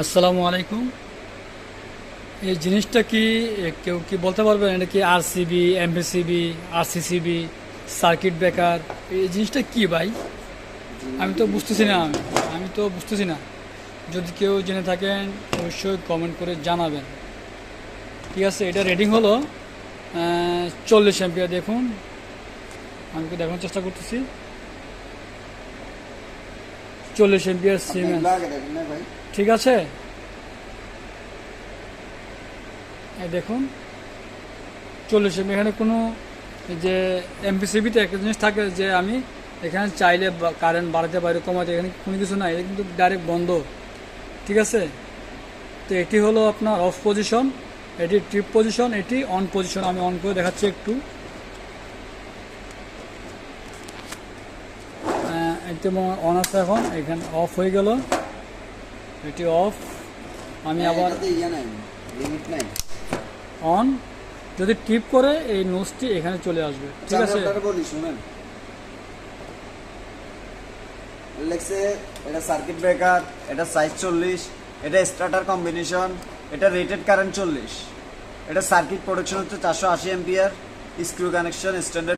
আসসালামু আলাইকুম। এই জিনিসটা কি কেউ কি বলতে পারবেন? এটা কি RCB, MPCB, RCCB, circuit breaker, এই জিনিসটা কি ভাই? আমি তো বুঝতেছি না। আমি তো বুঝতেছি না। যদি কেউ জেনে থাকেন অবশ্যই কমেন্ট করে জানাবেন। ঠিক আছে, এটা রেটিং হলো 40 এম্পিয়ার। দেখুন, আমি কি দেখানোর চেষ্টা করতেছি। 40 এম্পিয়ার সিমেন্স। ঠিক আছে, এই দেখুন 40 এমবি। এখানে কোনো যে এমপিসিবিতে একটা জিনিস থাকে যে আমি এখানে চাইলে কারেন্ট বাড়াতে পারি, কমাতে, এখানে কোনো কিছু নাই। এটা কিন্তু ডাইরেক্ট বন্ধ। ঠিক আছে, তো এটি হলো আপনার অফ পজিশন, এটি ট্রিপ পজিশন, এটি অন পজিশন। আমি অন করে দেখাচ্ছি একটু। এটি অন আছে, এখন এখানে অফ হয়ে গেল, এটি অফ। আমি আবার অন, যদি টিপ করে এই নোজটি এখানে চলে আসবে। ঠিক আছে, বলি শুনেন, লেখছে এটা সার্কিট ব্রেকার, এটা সাইজ 40, এটা স্টার্টার কম্বিনেশন, এটা রেটেড কারেন্ট 40, এটা সার্কিট প্রোটেকশন হচ্ছে 480 এম্পিয়ার, স্ক্রু কানেকশন স্ট্যান্ডার্ড